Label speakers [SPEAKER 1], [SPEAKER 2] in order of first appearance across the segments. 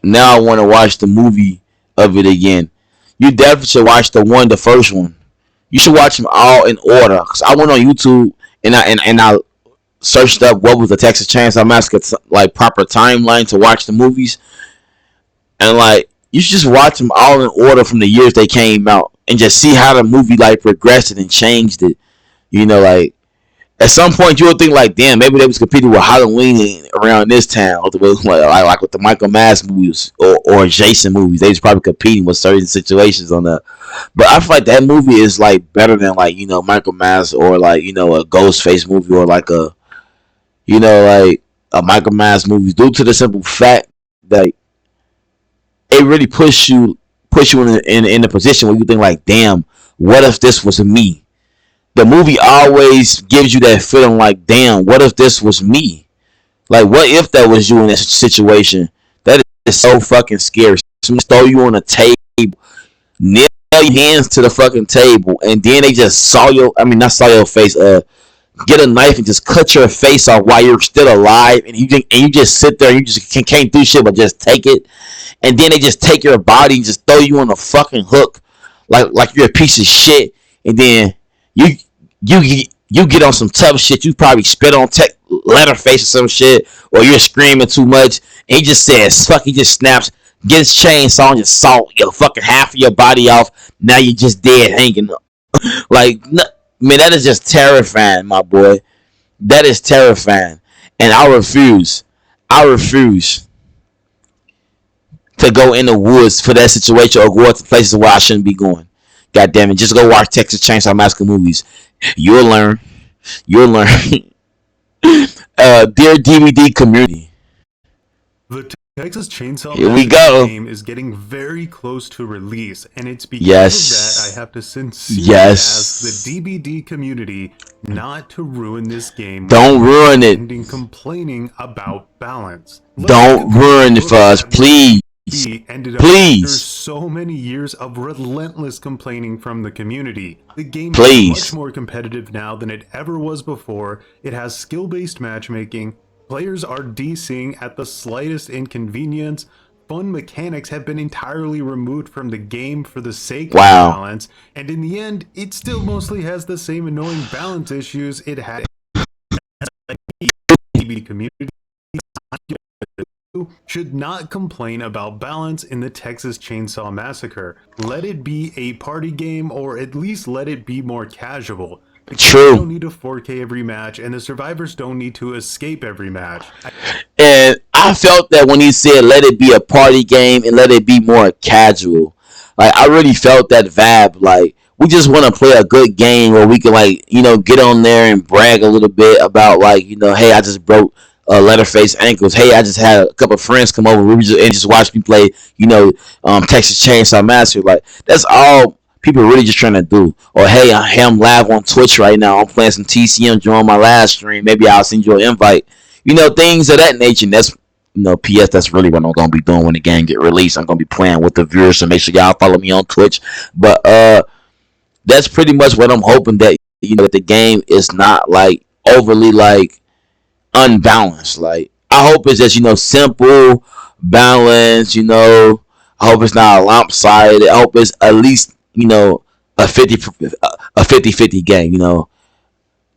[SPEAKER 1] Now I want to watch the movie of it again. You definitely should watch the first one. You should watch them all in order. Cause I went on YouTube and I searched up what was the Texas Chainsaw Massacre like proper timeline to watch the movies, and like you should just watch them all in order from the years they came out, and just see how the movie like progressed and changed it. Like at some point you would think like, damn, maybe they was competing with Halloween around this time, like with the Michael Myers movies or Jason movies. They was probably competing with certain situations on that. But I feel like that movie is like better than like Michael Myers or like a Ghostface movie or like like a Michael Myers movie, due to the simple fact that it really push you in a position where you think like, damn, what if this was me? The movie always gives you that feeling like, damn, what if this was me? Like, what if that was you in that situation? That is so fucking scary. Someone throw you on a table, nail your hands to the fucking table, and then they just not saw your face, get a knife and just cut your face off while you're still alive, and you just sit there and you just can't do shit but just take it, and then they just take your body and just throw you on a fucking hook, like you're a piece of shit, and then you you get on some tough shit. You probably spit on Leatherface or some shit, or you're screaming too much, and he just says fuck. He just snaps, gets chainsaw, and just saw your fucking half of your body off. Now you're just dead hanging up. Like, man, that is just terrifying, my boy. That is terrifying, and I refuse. I refuse to go in the woods for that situation or go to places where I shouldn't be going. God damn it, just go watch Texas Chainsaw Massacre movies. You'll learn. You'll learn. Dear DBD community,
[SPEAKER 2] The Texas Chainsaw
[SPEAKER 1] here we
[SPEAKER 2] Massacre
[SPEAKER 1] go.
[SPEAKER 2] game is getting very close to release, and it's because
[SPEAKER 1] Yes.
[SPEAKER 2] of that I have to sincerely
[SPEAKER 1] Yes.
[SPEAKER 2] ask the DBD community not to ruin this game.
[SPEAKER 1] Don't ruin it.
[SPEAKER 2] Ending complaining about balance.
[SPEAKER 1] Don't ruin it for us, please.
[SPEAKER 2] Ended up
[SPEAKER 1] Please.
[SPEAKER 2] after so many years of relentless complaining from the community. The game
[SPEAKER 1] Please.
[SPEAKER 2] is much more competitive now than it ever was before. It has skill-based matchmaking. Players are DCing at the slightest inconvenience. Fun mechanics have been entirely removed from the game for the sake of balance. And in the end, it still mostly has the same annoying balance issues it had in the DBD community. Should not complain about balance in the Texas Chainsaw Massacre. Let it be a party game, or at least let it be more casual. The
[SPEAKER 1] True.
[SPEAKER 2] don't need to 4K every match, and the survivors don't need to escape every match.
[SPEAKER 1] And I felt that when he said let it be a party game and let it be more casual. Like, I really felt that vibe. Like, we just want to play a good game where we can, like, get on there and brag a little bit about, like, hey, I just broke Leatherface ankles. Hey, I just had a couple of friends come over and just watch me play, Texas Chainsaw Massacre. Like, that's all people are really just trying to do. Or, hey, I'm live on Twitch right now. I'm playing some TCM during my live stream. Maybe I'll send you an invite. Things of that nature. And that's, P.S. That's really what I'm going to be doing when the game get released. I'm going to be playing with the viewers, so make sure y'all follow me on Twitch. But that's pretty much what I'm hoping, that, that the game is not, like, overly, like, unbalanced. Like, I hope it's just simple, balanced. I hope it's not lopsided. I hope it's at least a 50-50 game.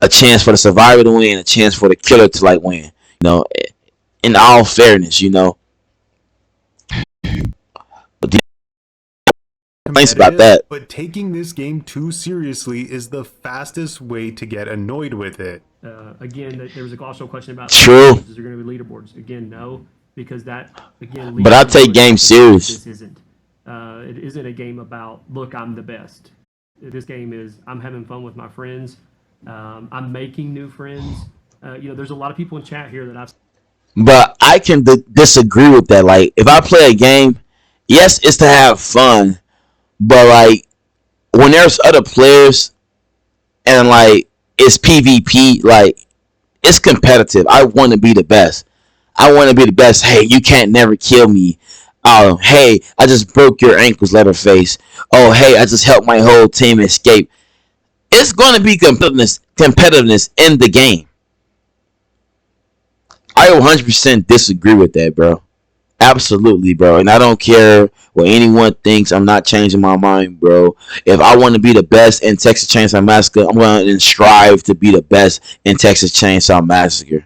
[SPEAKER 1] A chance for the survivor to win, a chance for the killer to like win. In all fairness. But complaints about that.
[SPEAKER 2] But taking this game too seriously is the fastest way to get annoyed with it.
[SPEAKER 3] Again, there was also a question about
[SPEAKER 1] True.
[SPEAKER 3] Is there going to be leaderboards? Again, no, because that again.
[SPEAKER 1] But I take games serious.
[SPEAKER 3] This isn't. It isn't a game about look, I'm the best. This game is I'm having fun with my friends. I'm making new friends. There's a lot of people in chat here that I've.
[SPEAKER 1] But I can disagree with that. Like, if I play a game, yes, it's to have fun. But like, when there's other players and like it's PvP, like, it's competitive. I want to be the best. I want to be the best. Hey, you can't never kill me. Oh, hey, I just broke your ankles, Leatherface. Oh, hey, I just helped my whole team escape. It's going to be competitiveness in the game. I 100% disagree with that, bro. Absolutely, bro. And I don't care what anyone thinks. I'm not changing my mind, bro. If I want to be the best in Texas Chainsaw Massacre, I'm going to strive to be the best in Texas Chainsaw Massacre.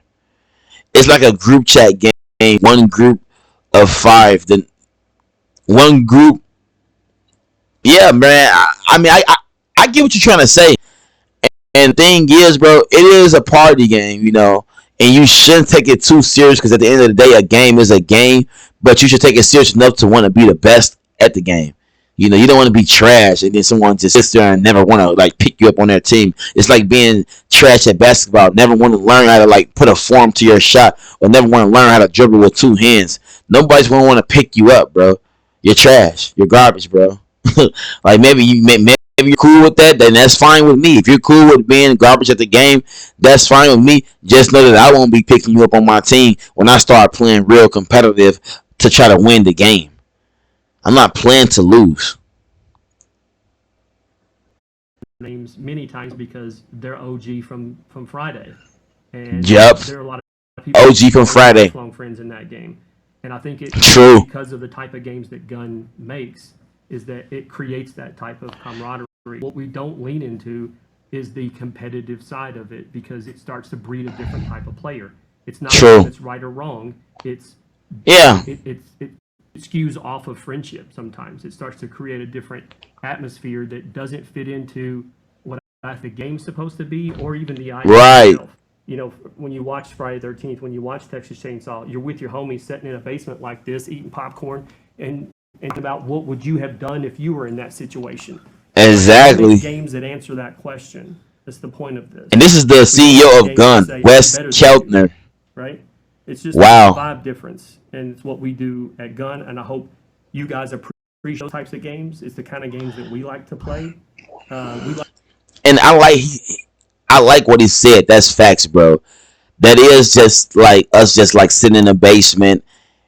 [SPEAKER 1] It's like a group chat game. One group of five. Then one group. Yeah, man. I get what you're trying to say. And the thing is, bro, it is a party game, and you shouldn't take it too serious because at the end of the day, a game is a game, but you should take it serious enough to want to be the best at the game. You don't want to be trash and then someone just sits there and never want to like pick you up on their team. It's like being trash at basketball, never want to learn how to like put a form to your shot or never want to learn how to dribble with two hands. Nobody's going to want to pick you up, bro. You're trash. You're garbage, bro. Like maybe if you're cool with that, then that's fine with me. If you're cool with being garbage at the game, that's fine with me. Just know that I won't be picking you up on my team when I start playing real competitive to try to win the game. I'm not playing to lose.
[SPEAKER 3] Names many times because they're OG from Friday, and
[SPEAKER 1] Yep.
[SPEAKER 3] there are a lot of people
[SPEAKER 1] OG from Friday.
[SPEAKER 3] lifelong friends in that game. And I think it's
[SPEAKER 1] True.
[SPEAKER 3] because of the type of games that Gun makes is that it creates that type of camaraderie. What we don't lean into is the competitive side of it because it starts to breed a different type of player. It's not
[SPEAKER 1] True.
[SPEAKER 3] that it's right or wrong. It's
[SPEAKER 1] Yeah.
[SPEAKER 3] it skews off of friendship sometimes. It starts to create a different atmosphere that doesn't fit into what the game's supposed to be or even the idea
[SPEAKER 1] Right.
[SPEAKER 3] itself. When you watch Friday the 13th, when you watch Texas Chainsaw, you're with your homies sitting in a basement like this, eating popcorn, and about what would you have done if you were in that situation.
[SPEAKER 1] Exactly.
[SPEAKER 3] Games that answer that question. That's the point of this.
[SPEAKER 1] And this is the CEO of Gun, Wes Keltner.
[SPEAKER 3] Right? It's just
[SPEAKER 1] Wow.
[SPEAKER 3] a vibe difference, and it's what we do at Gun, and I hope you guys appreciate those types of games. It's the kind of games that we like to play.
[SPEAKER 1] And I like what he said. That's facts, bro. That is just like us, just like sitting in a basement.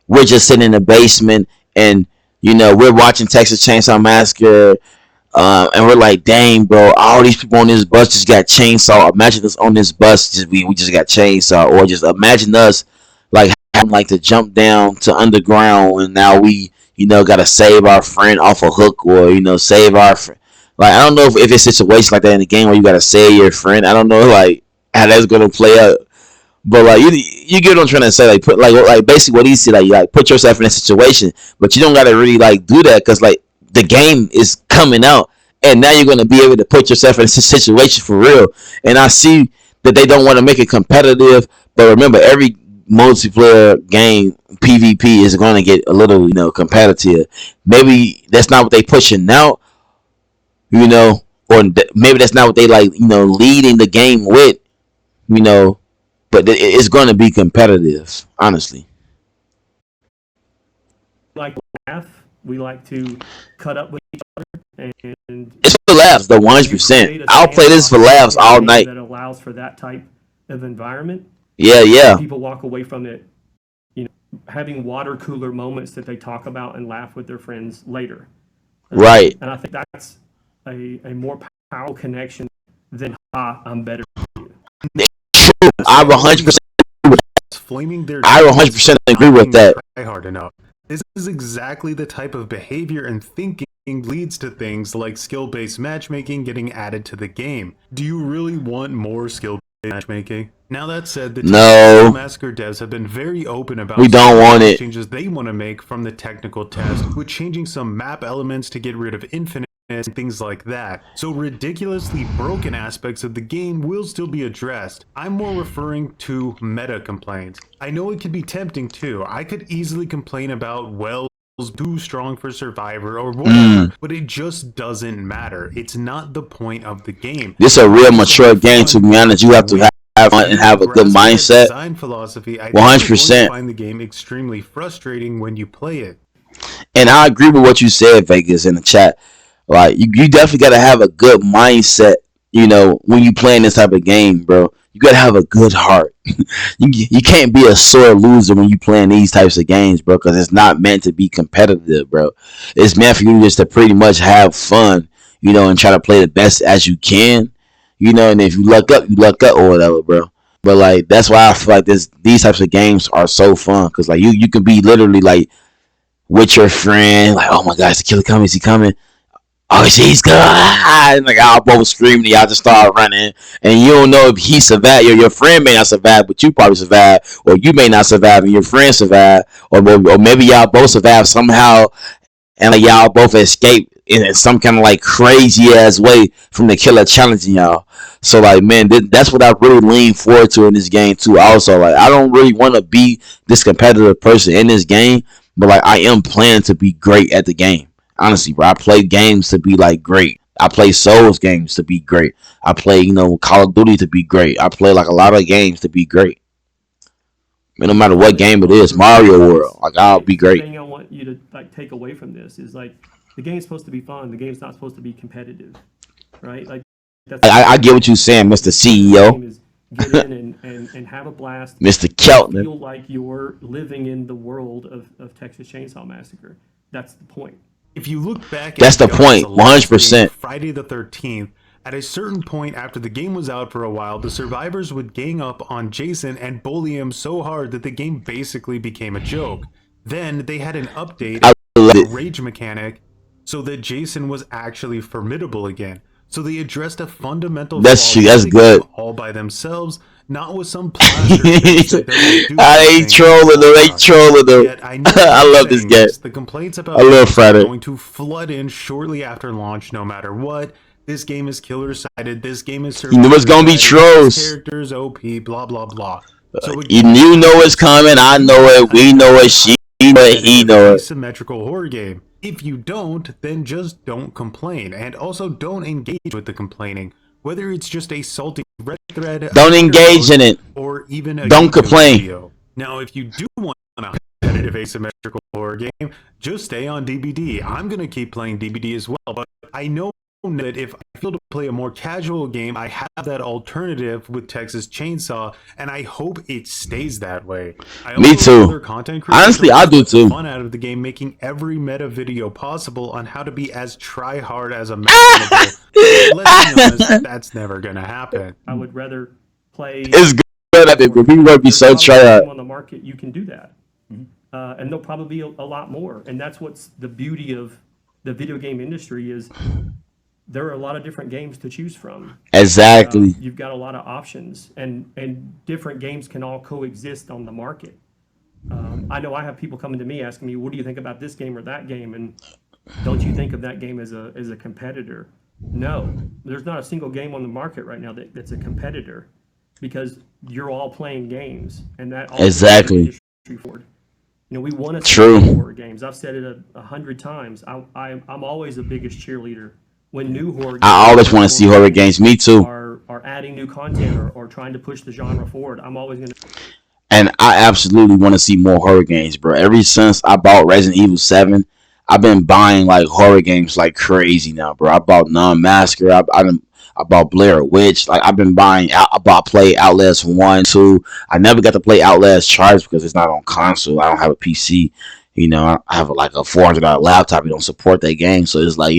[SPEAKER 1] We're just sitting in the basement, and we're watching Texas Chainsaw Massacre, and we're like, dang, bro, all these people on this bus just got chainsaw. Imagine us on this bus, we just got chainsaw, or just imagine us like having like to jump down to underground, and now we gotta save our friend off a hook, or save our friend. Like I don't know if it's a situation like that in the game where you gotta save your friend. I don't know like how that's gonna play out. But like you get what I'm trying to say, like put like basically what he said, like put yourself in a situation, but you don't gotta really like do that because like the game is coming out, and now you're gonna be able to put yourself in a situation for real. And I see that they don't want to make it competitive, but remember every multiplayer game PvP is gonna get a little competitive. Maybe that's not what they pushing out, or maybe that's not what they like leading the game with, but it's going to be competitive, honestly.
[SPEAKER 3] We like to laugh. We like to cut up with each other. And
[SPEAKER 1] it's for laughs, the 100%. I'll play this for laughs all night.
[SPEAKER 3] That allows for that type of environment.
[SPEAKER 1] Yeah.
[SPEAKER 3] People walk away from it, having water cooler moments that they talk about and laugh with their friends later.
[SPEAKER 1] Right.
[SPEAKER 3] And I think that's a more powerful connection than I'm better than you.
[SPEAKER 1] I 100%
[SPEAKER 2] flaming their
[SPEAKER 1] I 100% agree with that.
[SPEAKER 2] Try hard enough. This is exactly the type of behavior and thinking leads to things like skill-based matchmaking getting added to the game. Do you really want more skill-based matchmaking? Now that said, the Massacre devs have been very open about
[SPEAKER 1] we don't want it.
[SPEAKER 2] Changes they want to make from the technical test, with changing some map elements to get rid of infinite and things like that. So ridiculously broken aspects of the game will still be addressed. I'm more referring to meta complaints. I know it can be tempting too. I could easily complain about Wells too strong for Survivor or whatever, but it just doesn't matter. It's not the point of the game.
[SPEAKER 1] This is a real mature game, to be honest. You have to have fun and have a good mindset.
[SPEAKER 2] Design philosophy, I
[SPEAKER 1] 100%.
[SPEAKER 2] find the game extremely frustrating when you play it.
[SPEAKER 1] And I agree with what you said, Vegas, in the chat. Like you definitely gotta have a good mindset, when you playing this type of game, bro. You gotta have a good heart. you can't be a sore loser when you playing these types of games, bro, because it's not meant to be competitive, bro. It's meant for you just to pretty much have fun, and try to play the best as you can, and if you luck up, or whatever, bro. But like that's why I feel like these types of games are so fun, because like you can be literally like with your friend, like, oh my God, is the killer coming? Is he coming? Oh, he's good. And like y'all both screaming, y'all just start running, and you don't know if he survived. Your friend may not survive, but you probably survive, or you may not survive, and your friend survive, or maybe y'all both survive somehow, and like y'all both escape in some kind of like crazy ass way from the killer challenging y'all. So like, man, that's what I really lean forward to in this game too. Also, like, I don't really want to be this competitive person in this game, but like, I am planning to be great at the game. Honestly, bro, I play games to be like great. I play Souls games to be great. I play, Call of Duty to be great. I play like a lot of games to be great. I mean, no matter what game it is, Mario World, like, I'll be
[SPEAKER 3] The
[SPEAKER 1] great.
[SPEAKER 3] thing I want you to like take away from this is like the game's supposed to be fun. The game's not supposed to be competitive, right? Like that's the
[SPEAKER 1] I
[SPEAKER 3] whole
[SPEAKER 1] get what you're
[SPEAKER 3] point
[SPEAKER 1] saying,
[SPEAKER 3] of
[SPEAKER 1] Mr.
[SPEAKER 3] the game
[SPEAKER 1] CEO,
[SPEAKER 3] is get in and have a blast
[SPEAKER 1] Mr.
[SPEAKER 3] and
[SPEAKER 1] Keltner.
[SPEAKER 3] feel like you're living in the world of Texas Chainsaw Massacre. That's the point.
[SPEAKER 2] If you look back
[SPEAKER 1] That's
[SPEAKER 2] at
[SPEAKER 1] the
[SPEAKER 2] Gun's
[SPEAKER 1] point,
[SPEAKER 2] last game,
[SPEAKER 1] 100%.
[SPEAKER 2] Friday the 13th, at a certain point after the game was out for a while, the survivors would gang up on Jason and bully him so hard that the game basically became a joke. Then they had an update
[SPEAKER 1] I love
[SPEAKER 2] a
[SPEAKER 1] it.
[SPEAKER 2] rage mechanic so that Jason was actually formidable again. So they addressed a fundamental
[SPEAKER 1] That's
[SPEAKER 2] flaw
[SPEAKER 1] that's
[SPEAKER 2] in the game
[SPEAKER 1] good.
[SPEAKER 2] all by themselves, not with some plaster fix that doesn't do
[SPEAKER 1] I ain't
[SPEAKER 2] anything in the
[SPEAKER 1] trolling them.
[SPEAKER 2] long
[SPEAKER 1] They
[SPEAKER 2] run.
[SPEAKER 1] trolling them.
[SPEAKER 2] Yet I know
[SPEAKER 1] I
[SPEAKER 2] from
[SPEAKER 1] love this
[SPEAKER 2] saying
[SPEAKER 1] game.
[SPEAKER 2] this, the complaints
[SPEAKER 1] I
[SPEAKER 2] about
[SPEAKER 1] love
[SPEAKER 2] bugs are
[SPEAKER 1] Friday.
[SPEAKER 2] going to flood in shortly after launch no matter what. This game is killer sided, this game is
[SPEAKER 1] You know
[SPEAKER 2] survivor
[SPEAKER 1] it's gonna be
[SPEAKER 2] sided, this
[SPEAKER 1] trolls.
[SPEAKER 2] character is OP, blah blah blah. So
[SPEAKER 1] You
[SPEAKER 2] again,
[SPEAKER 1] know it's coming. I
[SPEAKER 2] you
[SPEAKER 1] know
[SPEAKER 2] want
[SPEAKER 1] it. We know it. She know it. He
[SPEAKER 2] competitive
[SPEAKER 1] know it.
[SPEAKER 2] asymmetrical horror game. If you don't, then just don't complain, and also don't engage with the complaining, whether it's just a salty red thread, a
[SPEAKER 1] Don't
[SPEAKER 2] Twitter
[SPEAKER 1] engage
[SPEAKER 2] post,
[SPEAKER 1] in it.
[SPEAKER 2] or even a
[SPEAKER 1] Don't
[SPEAKER 2] YouTube
[SPEAKER 1] complain.
[SPEAKER 2] video. Now, if you do want a competitive asymmetrical horror game, just stay on DBD. I'm gonna keep playing DBD as well, but I know that if I feel to play a more casual game, I have that alternative with Texas Chainsaw, and I hope it stays that way. I
[SPEAKER 1] Me
[SPEAKER 2] also want
[SPEAKER 1] too.
[SPEAKER 2] other content creators
[SPEAKER 1] Honestly,
[SPEAKER 2] to
[SPEAKER 1] I do
[SPEAKER 2] reflect the
[SPEAKER 1] too.
[SPEAKER 2] fun out of the game, making every meta video possible on how to be as try-hard as imaginable. Let's be honest, that's never gonna happen.
[SPEAKER 3] I would rather play.
[SPEAKER 1] It's good at it, but people gonna be
[SPEAKER 3] There's
[SPEAKER 1] so
[SPEAKER 3] probably a
[SPEAKER 1] try.
[SPEAKER 3] game on the market you can do that, and there'll probably be a lot more. And that's what's the beauty of the video game industry is there are a lot of different games to choose from.
[SPEAKER 1] Exactly.
[SPEAKER 3] You've got a lot of options, and different games can all coexist on the market. I know I have people coming to me asking me, "What do you think about this game or that game?" And don't you think of that game as a competitor? No, there's not a single game on the market right now that's a competitor because you're all playing games, and that all
[SPEAKER 1] Exactly.
[SPEAKER 3] industry forward. We want to see
[SPEAKER 1] True.
[SPEAKER 3] horror games. I've said it 100 times. I'm always the biggest cheerleader when new horror games,
[SPEAKER 1] I always want to see horror games. Me too.
[SPEAKER 3] are adding new content or trying to push the genre forward. I'm always going to.
[SPEAKER 1] And I absolutely want to see more horror games, bro. Ever since I bought Resident Evil 7, I've been buying like horror games like crazy now, bro. I bought Non Massacre. I bought Blair Witch. Like, I've been buying. I bought play Outlast 1, 2. I never got to play Outlast Charge because it's not on console. I don't have a PC. I have like a $400 laptop. You don't support that game, so it's like,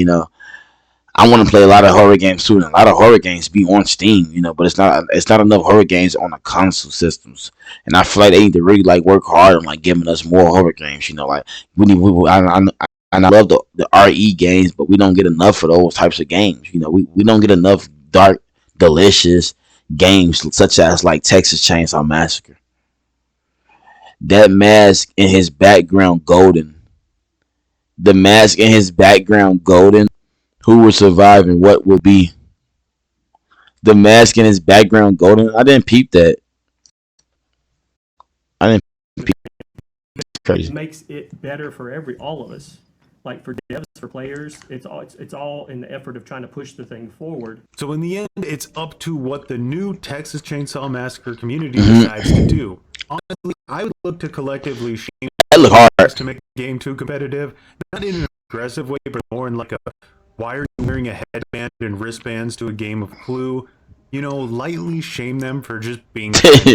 [SPEAKER 1] I want to play a lot of horror games too, and a lot of horror games be on Steam, but it's not enough horror games on the console systems, and I feel like they need to really like work hard on like giving us more horror games. Like we need, and I love the RE games, but we don't get enough of those types of games. We don't get enough dark, delicious games such as like Texas Chainsaw Massacre. That mask in his background golden. The mask in his background golden. Who would survive and what would be? The mask in his background golden. I didn't peep that. I didn't peep. It's
[SPEAKER 3] It
[SPEAKER 1] crazy.
[SPEAKER 3] makes it better for all of us. Like for devs, for players, it's all in the effort of trying to push the thing forward.
[SPEAKER 2] So in the end, it's up to what the new Texas Chainsaw Massacre community decides to do. Honestly, I would look to collectively shame
[SPEAKER 1] That look hard.
[SPEAKER 2] to make the game too competitive, not in an aggressive way, but more in like a why are you wearing a headband and wristbands to a game of Clue? Lightly shame them for just being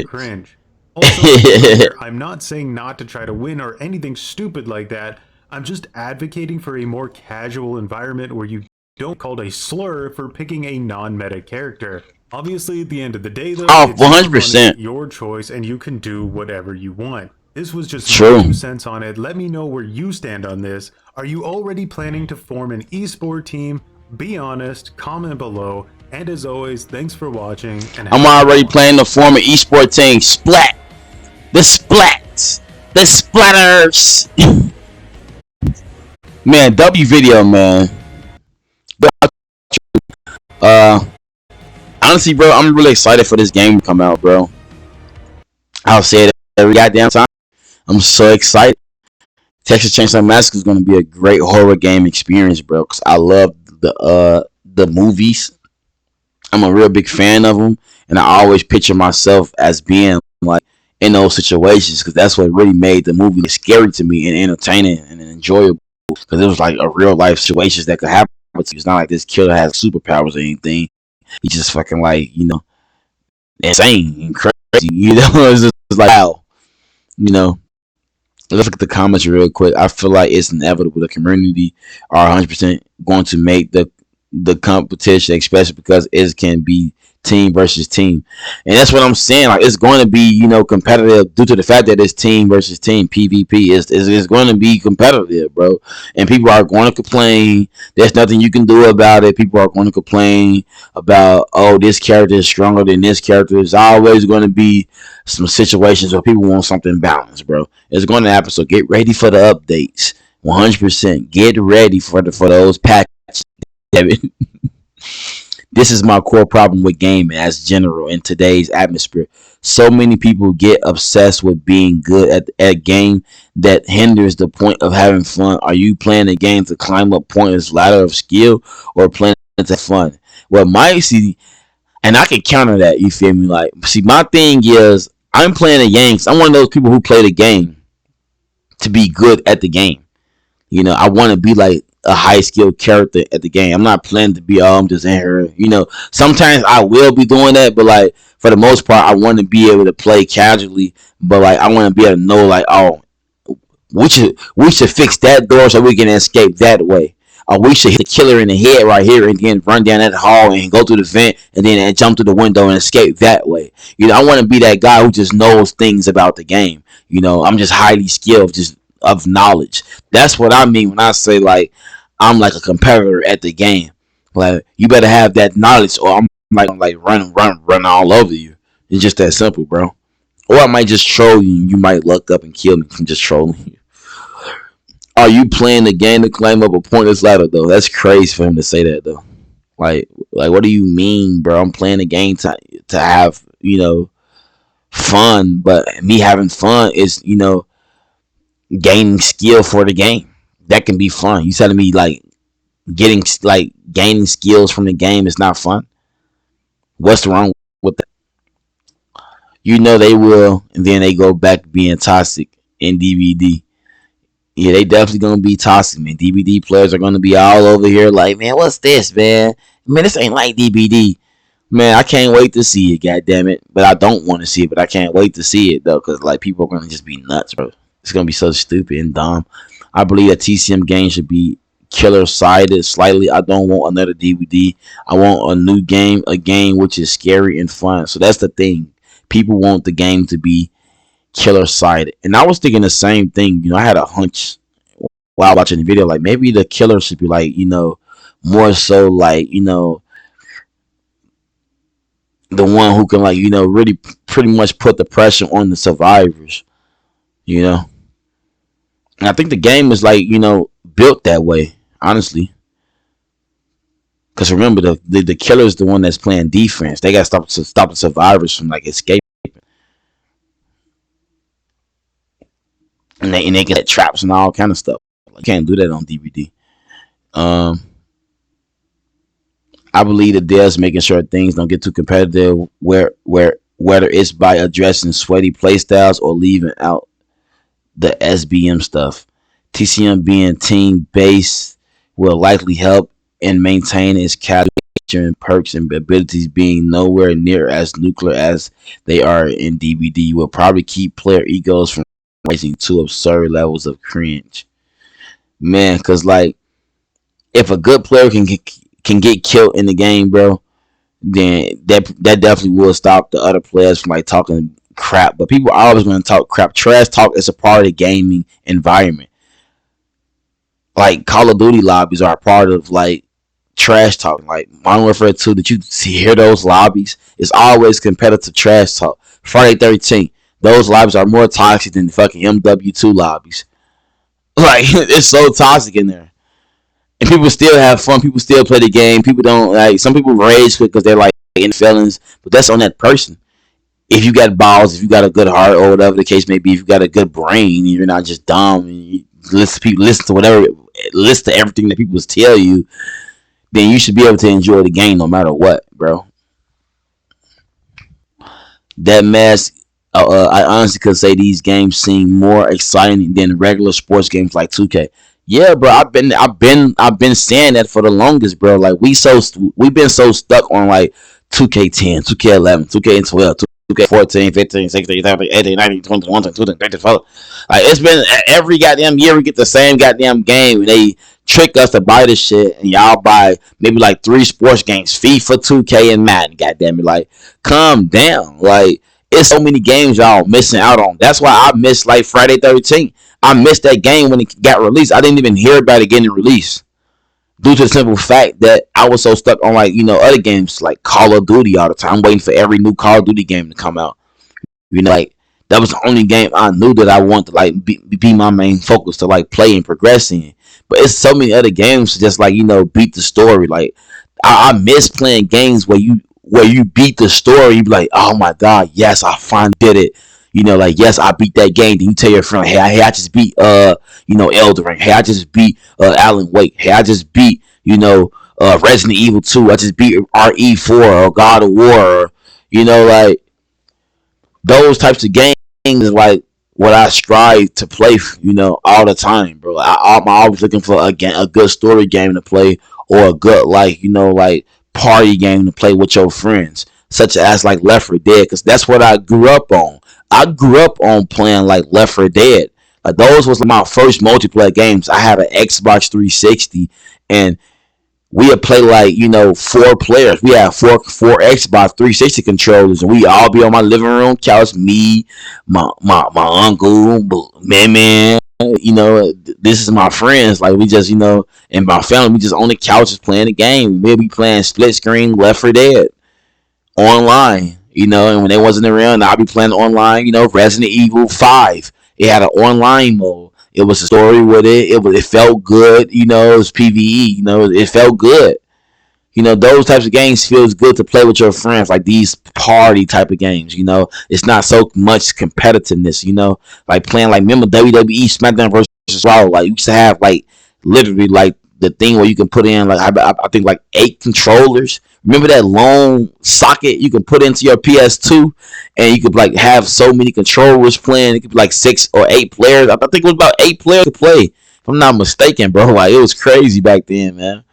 [SPEAKER 2] cringe. Also, I'm not saying not to try to win or anything stupid like that. I'm just advocating for a more casual environment where you don't called a slur for picking a non-meta character. Obviously, at the end of the day, though,
[SPEAKER 1] Oh,
[SPEAKER 2] it's your money,
[SPEAKER 1] 100%.
[SPEAKER 2] your choice, and you can do whatever you want. This was just my
[SPEAKER 1] True.
[SPEAKER 2] 2 cents on it. Let me know where you stand on this. Are you already planning to form an esport team? Be honest, comment below, and as always, thanks for watching. And
[SPEAKER 1] I'm already planning to form an esport team. Splat. The splats. The splatters. Man, W video, man. Uh, honestly, bro, I'm really excited for this game to come out, bro. I'll say it every goddamn time. I'm so excited. Texas Chainsaw Massacre is going to be a great horror game experience, bro. Cause I love the movies. I'm a real big fan of them, and I always picture myself as being like in those situations, because that's what really made the movie scary to me and entertaining and enjoyable. Because it was like a real life situations that could happen. It's not like this killer has superpowers or anything. He's just fucking like, insane and crazy. It's just like, wow. Let's look at the comments real quick. I feel like it's inevitable. The community are 100% going to make the competition, especially because it can be team versus team, and that's what I'm saying. Like, it's going to be competitive due to the fact that it's team versus team. PvP is going to be competitive, bro, and people are going to complain. There's nothing you can do about it. People are going to complain about, oh, this character is stronger than this character. There's always going to be some situations where people want something balanced, bro. It's going to happen. So get ready for the updates. 100%. Get ready for those patches. This is my core problem with gaming as general in today's atmosphere. So many people get obsessed with being good at a game that hinders the point of having fun. Are you playing a game to climb up pointless ladder of skill, or playing it to have fun? Well, and I can counter that, you feel me? Like, see, my thing is, I'm playing a game. I'm one of those people who play the game to be good at the game. I want to be like a high skilled character at the game. I'm not planning to be, oh, I'm just in here. Sometimes I will be doing that, but like for the most part, I want to be able to play casually. But like, I want to be able to know, like, oh, we should fix that door so we can escape that way. Or we should hit the killer in the head right here and then run down that hall and go through the vent and then jump through the window and escape that way. I want to be that guy who just knows things about the game. I'm just highly skilled, just of knowledge. That's what I mean when I say, like, I'm like a competitor at the game. Like, you better have that knowledge, or I'm like run all over you. It's just that simple, bro. Or I might just troll you and you might luck up and kill me from just trolling you. Are you playing the game to climb up a pointless ladder, though? That's crazy for him to say that, though. Like what do you mean, bro? I'm playing the game to have, fun, but me having fun is, gaining skill for the game. That can be fun. You telling me like gaining skills from the game is not fun? What's wrong with that? They will, and then they go back being toxic in DBD. Yeah, they definitely gonna be toxic, man. DBD players are gonna be all over here like, man, what's this, man? Man, this ain't like DBD. Man, I can't wait to see it, goddammit. But I don't want to see it, but I can't wait to see it, though, because like people are gonna just be nuts, bro. It's gonna be so stupid and dumb. I believe that TCM game should be killer sided slightly. I don't want another DBD. I want a new game, a game which is scary and fun. So that's the thing. People want the game to be killer sided, and I was thinking the same thing. I had a hunch while watching the video, like maybe the killer should be like, more so like, the one who can like, really pretty much put the pressure on the survivors, and I think the game is like, built that way, honestly. Because remember, the killer is the one that's playing defense. They got to stop the survivors from like escaping, and they get traps and all kind of stuff. Like, you can't do that on DBD. I believe that there's making sure things don't get too competitive, whether it's by addressing sweaty playstyles or leaving out the SBM stuff. TCM being team based will likely help in maintaining its casual and perks and abilities being nowhere near as nuclear as they are in DBD will probably keep player egos from rising to absurd levels of cringe. Man, because like, if a good player can get killed in the game, bro, then that definitely will stop the other players from like talking crap, but people are always going to talk crap. Trash talk is a part of the gaming environment. Like Call of Duty lobbies are a part of like trash talk. Like Modern Warfare 2, did you hear those lobbies? It's always competitive trash talk. Friday 13th, those lobbies are more toxic than the fucking MW2 lobbies. Like it's so toxic in there. And people still have fun. People still play the game. People don't like. Some people rage because they're like in feelings, but that's on that person. If you got balls, if you got a good heart, or whatever the case may be, if you got a good brain, you're not just dumb. And you listen to people, listen to whatever, listen to everything that people tell you. Then you should be able to enjoy the game no matter what, bro. That mask, I honestly could say these games seem more exciting than regular sports games like 2K. Yeah, bro. I've been saying that for the longest, bro. Like we've been so stuck on like 2K10, 2K11, 2K12, 2K14, 15, 16, 17, 18, 19, 20, 21, 22, 23. Like it's been every goddamn year we get the same goddamn game. They trick us to buy this shit, and y'all buy maybe like 3 sports games: FIFA, 2K, and Madden. Goddamn it, like calm down. Like it's so many games y'all missing out on. That's why I missed like Friday 13th. I missed that game when it got released. I didn't even hear about it getting released due to the simple fact that I was so stuck on like other games like Call of Duty all the time, waiting for every new Call of Duty game to come out. Like that was the only game I knew that I wanted to like be my main focus to like play and progress in. But it's so many other games to just like beat the story. Like I miss playing games where you beat the story. You be like, oh my god, yes, I finally did it. Like yes, I beat that game. Then you tell your friend, hey, I just beat Elden Ring. Hey, I just beat Alan Wake. Hey, I just beat Resident Evil 2. I just beat RE4 or God of War. Or, like those types of games is like what I strive to play. All the time, bro. I'm always looking for a good story game to play or a good like party game to play with your friends, such as like Left 4 Dead, because that's what I grew up on. I grew up on playing like Left 4 Dead. Like those was my first multiplayer games. I had an Xbox 360, and we would play like 4 players. We had four Xbox 360 controllers, and we all be on my living room couch. Me, my uncle, man. This is my friends. Like we just and my family. We just on the couches playing the game. We'll be playing split screen Left 4 Dead online. And when they wasn't around, I'll be playing online. Resident Evil 5. It had an online mode. It was a story with it. It felt good. It was PVE. It felt good. Those types of games feels good to play with your friends, like these party type of games. It's not so much competitiveness. Like playing like remember WWE SmackDown versus Raw. Like you used to have like literally like the thing where you can put in like I think like 8 controllers. Remember that long socket you can put into your PS2, and you could like have so many controllers playing. It could be like 6 or 8 players. I think it was about 8 players to play, if I'm not mistaken, bro. Like it was crazy back then, man.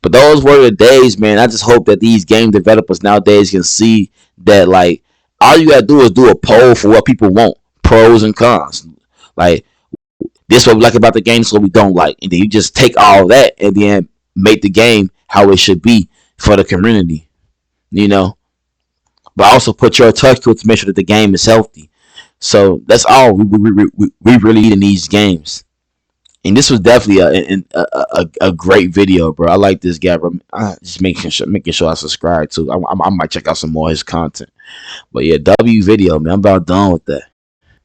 [SPEAKER 1] But those were the days, man. I just hope that these game developers nowadays can see that like all you gotta do is do a poll for what people want, pros and cons. Like this is what we like about the game, this is what we don't like, and then you just take all that and then make the game how it should be for the community, But also put your touch to it to make sure that the game is healthy. So that's all we really need in these games. And this was definitely a great video, bro. I like this guy, bro. Just making sure I subscribe to. I might check out some more of his content. But yeah, W video, man. I'm about done with that.